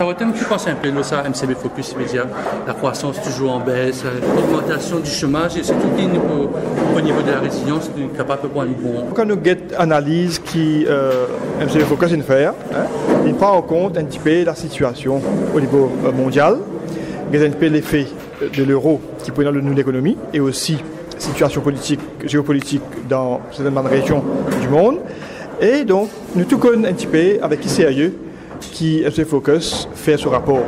Tu penses un peu de ça, MCB Focus, c'est-à-dire la croissance toujours en baisse, l'augmentation du chômage, et surtout au niveau de la résilience, tu es capable de prendre un bon. Quand nous avons analyse qui MCB Focus vient faire, il prend en compte un petit peu la situation au niveau mondial, un petit peu l'effet de l'euro qui peut dans l'économie et aussi la situation politique, géopolitique dans certaines régions du monde. Et donc, nous tout connaissons un petit peu avec qui sérieux qui MCB Focus fait ce rapport.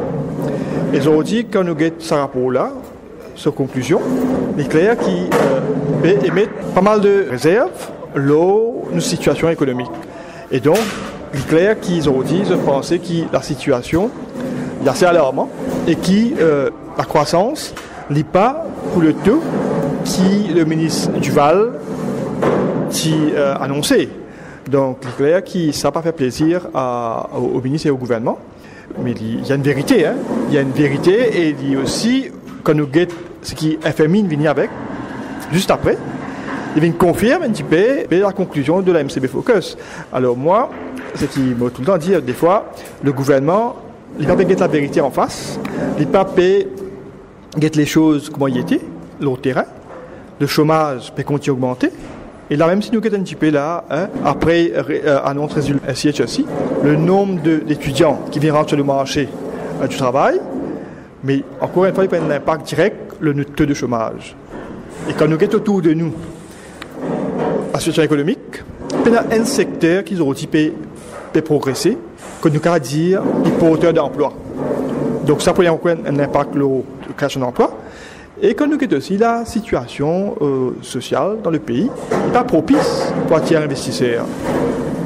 Et aujourd'hui, quand nous avons ce rapport-là, cette conclusion, il est clair qu'il émet pas mal de réserves sur notre situation économique. Et donc, il est clair qu'ils ont dit, je pensais que la situation est assez alarmante et que la croissance n'est pas pour le taux qui le ministre Duval a annoncé. Donc, il est clair que ça n'a pas fait plaisir au ministre et au gouvernement. Mais il y a une vérité. Il y a une vérité et il y a aussi, quand nous guettons ce qui FMI vient avec, juste après, il vient confirmer un petit peu la conclusion de la MCB Focus. Alors moi, c'est qu'il m'a tout le temps dit, des fois, le gouvernement, il n'a pas guetter la vérité en face, il n'a pas guetter les choses comment il était, le terrain, le chômage peut continuer à augmenter. Et là, même si nous guettons un petit peu là, après annonce résultat CHSI, le nombre d'étudiants qui viennent rentrer sur le marché du travail, mais encore une fois, il y a un impact direct le taux de chômage. Et quand nous guettons autour de nous la situation économique, il y a un secteur qui aujourd'hui peut progresser, que nous pouvons dire les porteurs d'emploi. Donc ça peut avoir un impact sur la création d'emploi. Et quand nous guettons aussi la situation sociale dans le pays, n'est pas propice pour attirer investisseurs.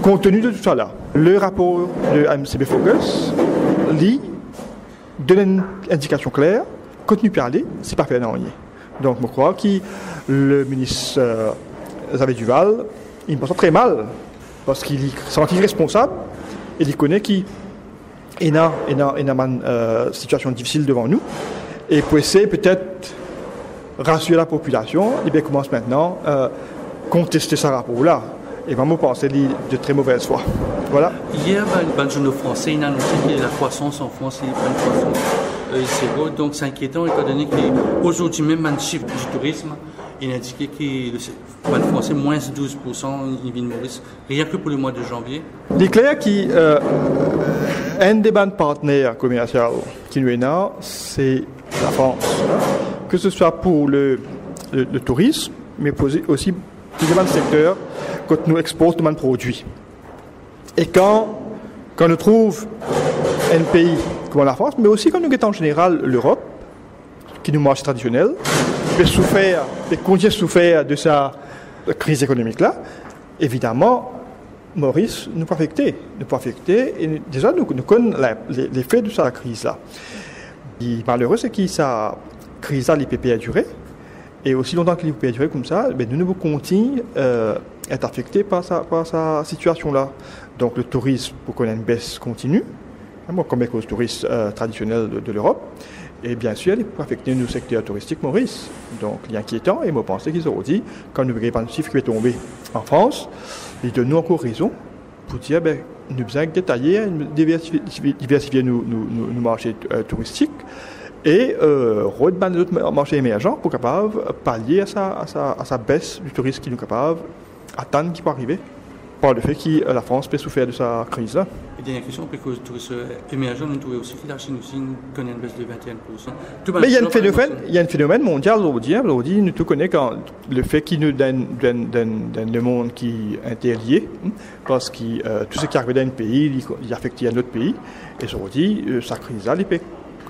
Compte tenu de tout ça là, le rapport de MCB Focus donne une indication claire, continue à aller, c'est pas fait rien. Donc je crois que le ministre Xavier Duval, il me pense très mal, parce qu'il est senti responsable, et il connaît qu'il y a une situation difficile devant nous, et pour essayer peut-être rassurer la population, il commence maintenant à contester ce rapport-là. Et vraiment penser de très mauvaise foi. Voilà. Hier, le journal français a annoncé que la croissance en France n'est pas une croissance zéro. Donc c'est inquiétant étant donné qu'aujourd'hui même, un chiffre du tourisme, il a indiqué que le français, moins 12% en ville Maurice, rien que pour le mois de janvier. Il est clair qu'un des partenaires commerciaux qui nous est là, c'est la France. Que ce soit pour le tourisme, mais aussi pour les secteurs quand nous exportons de produits. Et quand nous trouvons un pays comme la France, mais aussi quand nous guettons en général l'Europe, qui nous marche traditionnel, qui continue à souffrir de sa crise économique-là, évidemment, Maurice nous peut affecter. Et déjà, nous connaissons l'effet de sa crise-là. Et malheureux, c'est que sa crise-là, l'IPP a duré. Et aussi longtemps que l'IPP a duré comme ça, nous devons continuer à être affectés par sa situation-là. Donc le tourisme, pour qu'on ait une baisse continue, comme les touristes traditionnels de l'Europe, et bien sûr, il peut affecter nos secteurs touristiques Maurice. Donc il est inquiétant, et moi je pense qu'ils auront dit, quand nous verrons le chiffre qui est tombé en France, ils donnent nous encore raison pour dire, nous devons détailler, diversifier nos marchés touristiques, et redemander d'autres marchés émergents pour capable pallier à sa baisse du tourisme qui nous capable attendre qui peut arriver par le fait que la France peut souffrir de sa crise-là. Et dernière question, parce que le tourisme émergent, nous trouvons aussi que la Chine aussi connaît une baisse de 21%. Mais il y a un phénomène mondial aujourd'hui, nous tout connaissons quand le fait qu'il nous donne le monde qui est interlié, parce que tout ce qui arrive dans un pays, il affecte un autre pays, et aujourd'hui, sa crise-là, il peut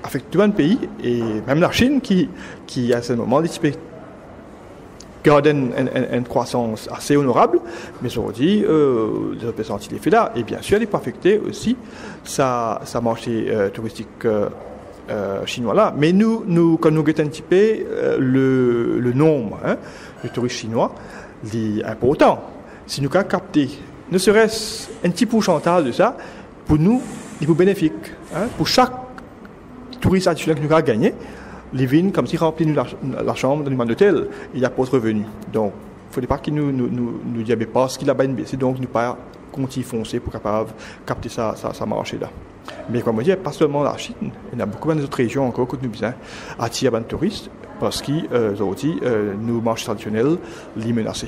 affecte tout un pays, et même la Chine qui à ce moment garde une croissance assez honorable, mais aujourd'hui, ils ont senti l'effet là, et bien sûr, il peut affecter aussi sa marché touristique chinois là. Mais nous quand nous guettons un petit peu le nombre de touristes chinois, il est important. Si nous avons capté, ne serait-ce un petit pourcentage de ça, pour nous, il est bénéfique. Pour chaque touriste additionnel que nous avons gagné, les vignes, comme si remplit la chambre dans le d'hôtel, il n'y a pas de revenus. Donc, il ne faudrait pas qu'il nous diabe pas ce qu'il a bien baissé, donc nous pas continuer foncer pour capable capter ça marché là. Mais comme on dit, pas seulement la Chine, il y a beaucoup d'autres régions encore que nous besoin attirer des touristes parce que nos marchés traditionnels les menacent.